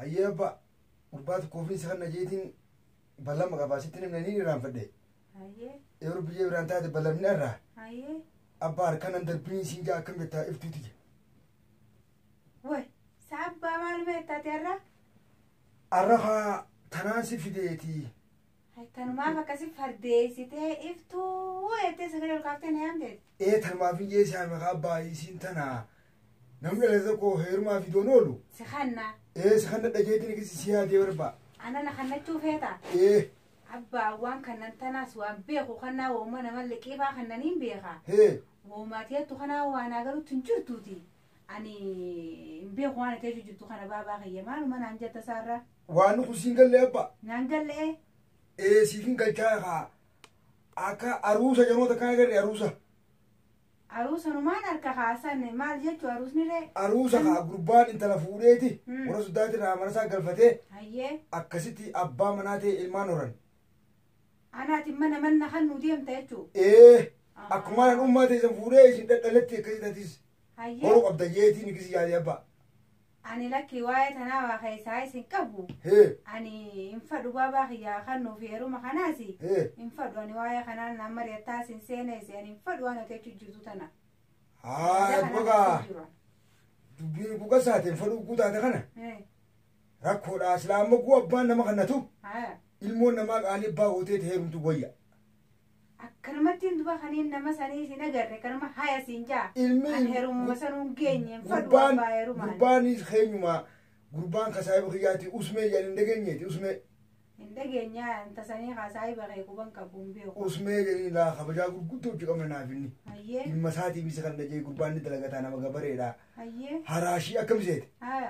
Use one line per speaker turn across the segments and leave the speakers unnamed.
هيا با قربات كوفري سخنا جيتين بلا مقاباسيتين منين ران فدي
هيا
يوروب جيب ران تاد بلا من الرا
هيا
أبار كان عند البنين سينجا كم بتا افتتي
وي سعب معلومات تاتيرا
الرخا تناسي في ديتي
هاي كانوا ما بكسي فرديسي تي افتو ويتي سكري الكابتن هامدت
إيه تنما في جيسي عم غابا يسين تنا نمي لذكو هير ما في دونولو
سخنا
إيه سخنا دجيتني كسي سيادي وربا
أنا نخنا تشوفيتا
إيه
أبا وان كان تناس وان بيخو خنا وما نمل كيفا خنا نين بيخا
هي
وما تيتو خنا وانا قالوا تنجرتوتي أني بيخو أنا تيجي جتو خنا بابا غيه مالو ما نانجا تسارة
وانو خسين قال لي أبا
نانجل إيه
إيه سيفين قال جاها أكا أروسا جنوتا كان غير أروسا
عروس أنا ما نركح عسان ما جت عروس نرى
أروسا كا قربان انت لفوريتي ورسو داتي رامرسا قلفتي
هيه
أكسيتي أبا مناتي المانورن
أنا تمنى من خنو ديم تيجو
إيه أكمان الأمة تيزن فوريش انت دلتي كيداتيس
هيه
ورو أبدايتي نكسي يا أبا
أنا لك رواية أنا وخيساي سنكبو
هي
أنا إنفدوا بابا خيا خنو في روما خناسي
هي
إنفدوا أنا ويا خنان نمر يتاسين سينيس يعني إنفدوا أنا تيجو جوتنا
بقى دبين بقى ساعتين فرو قوتا تخنا
إيه
ركود أسلام مقوى بان ما خنتو
ها
المون ما قالي باوتيت هيرم تبويا
كلمتين دبا خنين نمساني سنجر كلمة هاي سنجا
المين
أن هيروم مسانون جيني إنفدوا بابا هيروما
قربان خينيما قربان كسائب خياتي اسمه يعني ندقنيتي اسمه
indagenya intasanii haasa'i baqee kuban qabuun beeku
usmee jedhanii laa kabajaa gurguddoo jedhama naafinni
hayyee
ilma isaatii bisa kan dhajee gurbaan ni dalagataa nama gabareedha
hayyee
haraashii akkam seete
haya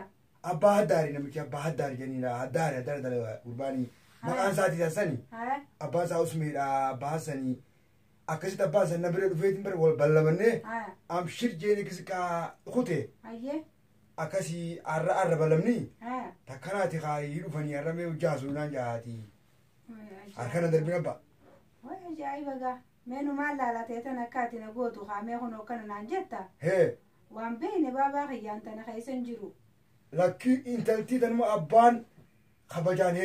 abbaa haddaari namichi abbaa haddaari jedhanii laa haddaari dalaga gurbaanii maqaan isaatii taasisanii
haya
abbaa isaa usmeedha abbaa hassanii akkasitti abbaa san nabiree dhufeetiin bara wal ballamannee
haya
amshir jeeni kisikaa kute
hayyee
akkasii arra balamni
haya
takkanaati kaayii dhufanii arramee hojjaasu naan jaati harkana darbina abba
way ajaa'iba gaa meenu maal laalatee tan akkaati na gootu qaamee kun hokkana naan jetta
hee
waan beene baabaa kiyyaan tana keeysan jiru
lakkii intaltii tanuma abbaan kabajaan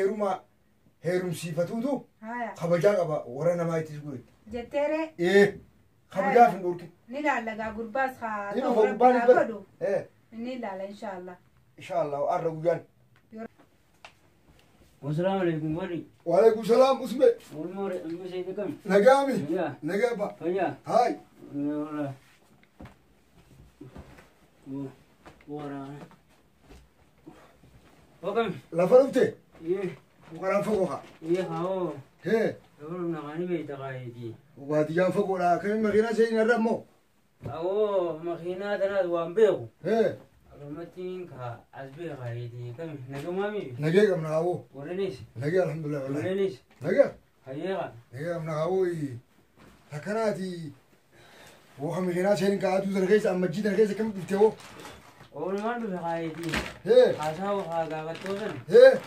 heerumsiifatuutu
haya
kabajaa qaba warra namaa ittis gure
jetteere
kabajaaf hin dhorkin
ni laalagaa gurbaas haa
ni
ta'u
dhufa gubbaan
rabbi haa
hin
godhu
bare
ni laala inshaallah
inshaallah arra guyyaan
والسلام عليكم وري
وعليكم السلام اسمه
والمور أم سيدكم
نجامي
يا
نجابا
فيا
هاي
والله ورا وكم
لفرمتي
إيه
وقران فوقها
إيه هاو
هي
يقولون نغني بيت قايدي
واديان فوقها كم مغينا سينا رمو
أو مخينات أنا دوام بيو
هي
رمتين كا أزبي قايدي كم نجمامي
نجيك من هاو
ورنيش
نجي الحمد لله والله
ورنيش
نجي
هيا
نجي من هاو هكناتي وهم غينا سينا كاتو زرغيس أما جيت زرغيس كم بتيو
أول ما ندخل قايدي
هي
أساو خاجا بتوزن
هي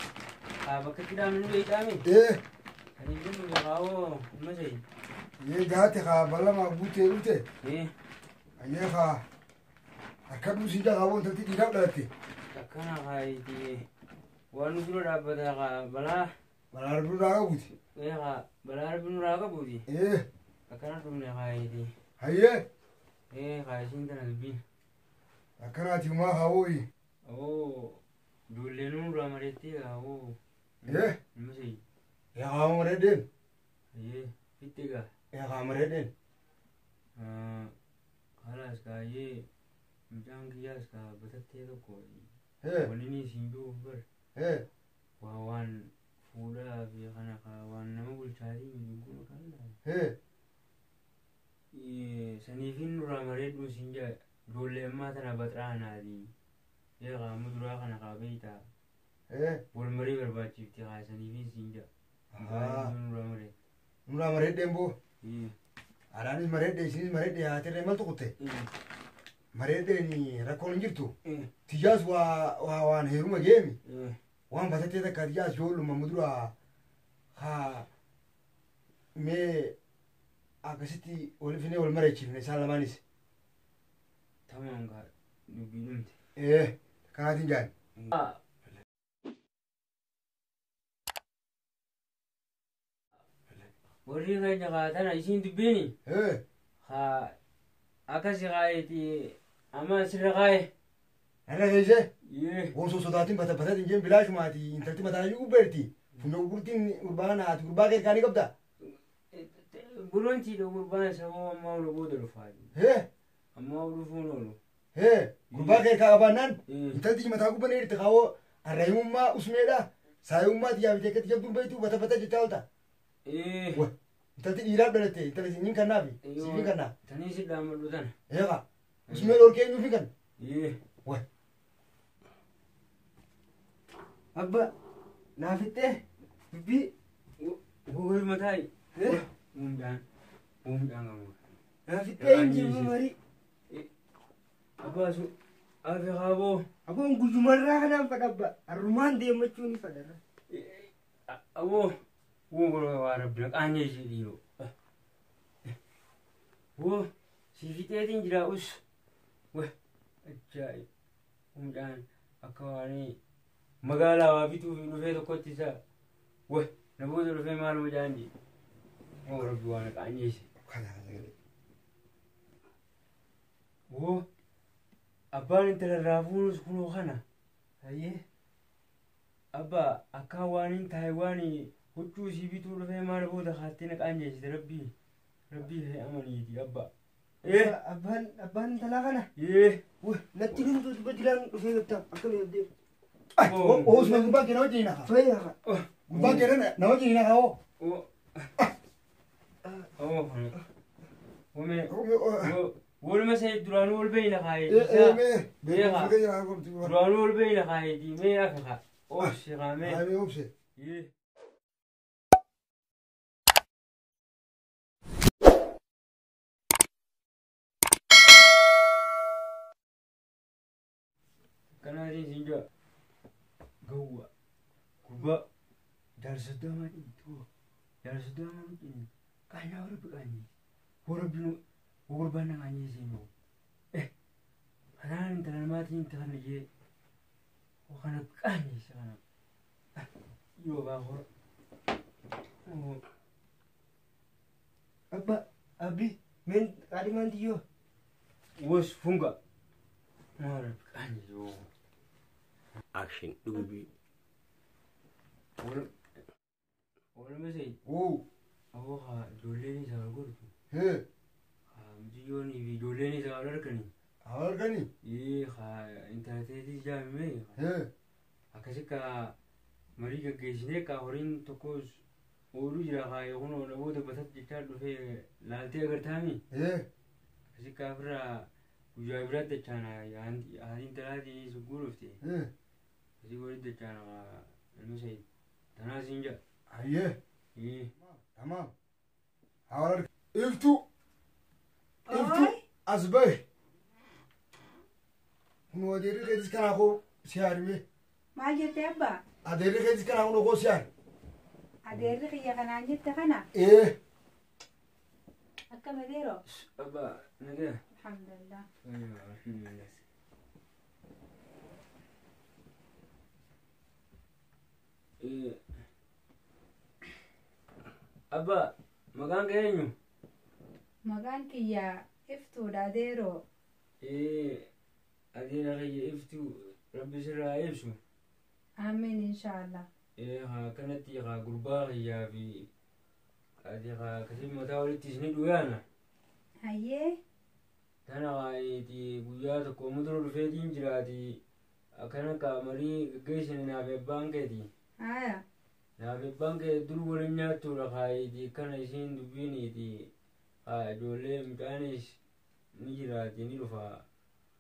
بكتير من بيتامي
هي
هنيجي نقاو مسي
ये जाते खा बल्ला मा बूते उते
إيه
ये खा अकबू सीधा खाओ तलती दिखा डरते
takana qaaydi waanu duro dhaabada bala
बलार बुरा का बूती
eeqa balaar binu raaga buudi
ये
takana dhumne qaaydi
هيا
qaaysin tanalbin
أكناتي ما هاوي
oo dullenu ramaretti oo
ये
masi
يا عمردين
ye fittiga
يا عمردين
خلاص kaaye mujaan kiyyaas ka batattee tokko
هي
walini siinjuu bar
هي
waa waan fuudhaa fi kana waan nama bulchaatii miidhaguu kan
هي
saniifin duraa mareedduu siin jaa ijoollee ammaa tana baxraanaati eegaa muduraa kana qaabeeyta
هي
wal marii barbaachifti haa saniifin siin jaa duraa maree
نورا مردين بو أراني مردين سيني مردين هاتين ما تقطع مردين ركون جرتو تجاز وان هيروما جيمي وان باتتي ذا كتجاز جولو ممدورا ها مي أكسيتي ولفيني والمريتشي في نسال مانيس
تمام قال نبينمت
إيه كانت جان
warri keenya kaatana isiin dubbiini
Eh.
haa akkasi kaayeti amma sirra kaaye
Ana keessa.
yee
Won sodaatiin bata dinjeen bilaashumaati intalti mataa iyyuu beerti. Funyoo gurgurtiin urbaana ati gurbaa kee kaanii qabda.
bulontii dha gurbaan sababa ammaa olu booda dhufaati
Eh.
ammaa dhufuun oolu
Gurbaa kee kaa baannaan
Eh.
intalti mataa gubbaa irratti kaawoo arraayummaa usmeedha. Saayummaa xiyyaa bitee akkatti jabduun beektu bata jechaa oolta. Wah. Intalti dhiiraaf dhalatte intalti siin kannaafi siifin kannaa.
tanii si dhaammadhu tana
Eeqa. Usmee dhorkee eenyuufi kan.
yee
Wah.
Abba naafixxee dubbii
gogol mataayi humdaan qabu
naafixxee hin jirma marii.
abbaasu afe kaaboo
Abboon guyyumarraa kanaan fadha abba harrumaan deemmachuu ni fadharra.
aboo gogol waa rabbina qaanyee ishee dhiiroo woo si fixeetiin jira us wah ajaa'ib humdaan akka waanii magaalaa waa bituu fi dhufee tokkotti isaa wah namoota dhufee maaluma jaanji oo rabbi waan qaanyee ishee woo abbaan intala raafuunus kunoo kana
Hayyee
abbaa akka waaniin taayiwaanii huccuu isii bituu dhufee maal booda kaatti na qaanyeessite rabbii hee amaniiti abbaa
abbaan intalaa kana
yee
natti dhumtu dubba dilaan dhufee gabtaa akkam yabdee
Usmee gurbaa kee nama wajjin naka.
fayyaa
Gurbaa kee nama wajjin naka hoo.
Waluma sai duraanuu ol beeyna kaayeti duraanuu ol beeyna kaayeti mee akka ka obse kaamee
Haamee obse.
yee kanaatiin siin jaa gawwa gurbaa jaarsoddamaa dhiituu jaarsoddamaa dhiituu qaanyaa warabbi qaanyee warabbinu gurbaan na qaanyee seenuu kanaan intala namaatiin intala jee kana qaanyeessa kana yoo baa hora
abba abbi men qaadhimaan tiyyoo
wos funga warabbi qaanyee yoo
Action duubi.
waluma sai
Oo.
aboo haa ijoolleen isaa wal godhutu
Hee.
haa mutiyyoonii fi ijoolleen isaa wal arganii
Haa arganii.
haa intarneetii jaamimee
Hee.
akkasi ka marii gaggeessinee ka horiin tokkos ooluu jira haa yookuun namoota batatti jechaa dhufee laaltee agartaami
Hee.
akkasi ka ofirraa guyyaa biraatti dachaana haadhiin talaatii sugguu dhufte
Hee.
akkasi walitti dachaana ilmi sayid tanaa siin jaa
Hayyee.
ee
Tamam. Haa arg. Iftu. Iftu.
Oi.
As bahe. Kun adeerri keetis kanaa koo si haadhime.
Maal jette abbaa?
Adeerri keetis kanaa kun koo si haadhe.
Adeerri kiyya kanaan jette kana?
Ee.
Akkam adeeroo?
abbaa nagaa
Alhamdulillah.
alhamdulillah abbaa maqaan kee eenyu
Maqaan kiyya iftuudha adeeroo.
adeera kiyya iftuu rabbi sirraa ibsu
Amiin inshaallah.
haa kanatti haa gurbaa kiyyaa fi ati haa akkasii mataa walitti isni dhugaana
Hayyee.
tana waayiti guyyaa tokko mudura dhufeetiin jiraati akkana ka marii gaggeessine naaf ebbaan keeti
Haya.
naaf ebbaan kee dur waliin nyaattuudha kaayiti kana isiin dubbiiniiti haa ijoollee mucaanis ni jiraati ni dhufa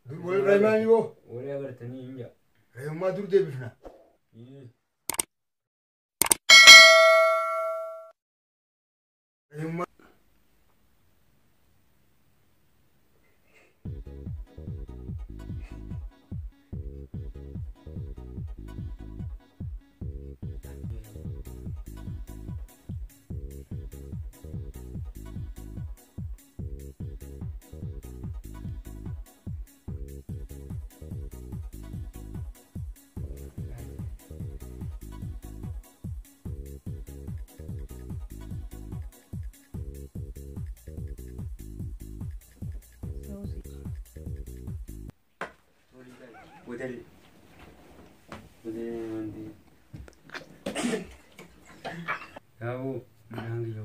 Dur wal raayimaan yoo.
walii agartanii hin jaa
Raayummaa dur deebifna. Raayummaa.
بدل مندي ياو نانجي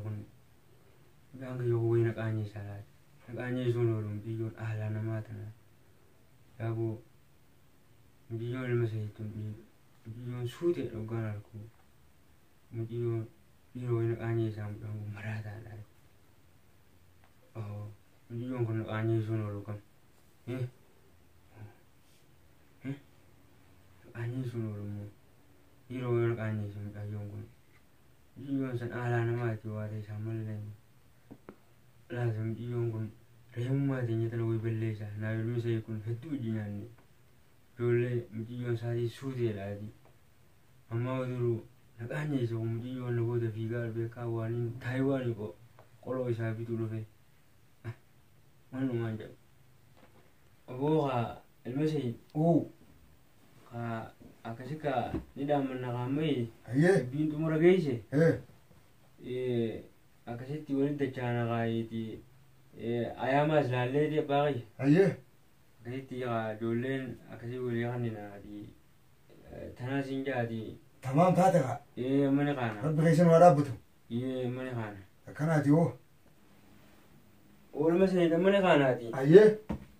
يوين نقاني سالات نقاني سونورم بيجون أهلا ماتنا ياو بيجون المسيتون بيجون سودة لقانالكو بيجون يوين نقاني سام مرادا لا بيجون كن نقاني سونوركم نقاني سونورم يوين نقاني سام يوم يوم سن أهلا ماتي وادي ساملين لازم يوم ريم ما تيجي تلوي بالليسة نايلو سيكون هدو جناني جولة مجيون سادي سودي لادي أما ودرو نقاني سو مجيون نبوده في قلبي كوانين تايواني كو قلوا يسافي تلو في منو ما جاب أبوها المسي akasika nidam nagamai bintu muragaise akasitti walida chana gaiti ayama zlalle de bagi akasitti ya jolen akasi wali ganina di tanasinja di
tamam tataka
mani kana
rabbi gaisan warabutu
mani kana
kanati wo
wal masani da mani kana di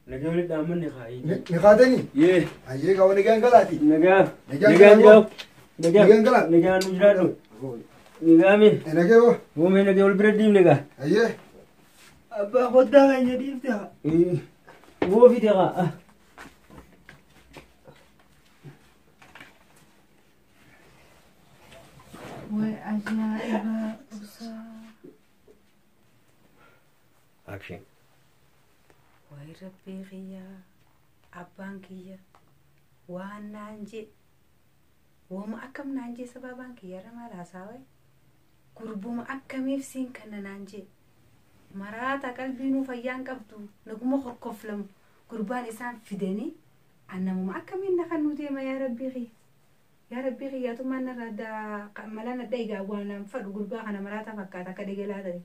نجاول دامن نخاي
نخادني
يه
أيه كون نجان غلاتي
نجا
غلات
نجا نجرادو نجا مين
نجاو
هو مين نجاول برديم نجا
أيه
أبا خدها يديم تها
هو في تها
وعجائب
أكشن
وي ربي غيا أبانكيا وانانجي وما أكم نانجي سبابانكيا رما راساوي قربو ما أكمي فسين كنا نانجي مراتا قلبي نو فيان قبتو نقوم خرقف لهم قربان إسان فدني أنا ما أكمي نخنو ديما يا ربي غي يا ربي غي يا توما نردا ملانا دايقا وانا فدو قربا أنا مراتا فكاتا كدقلا داي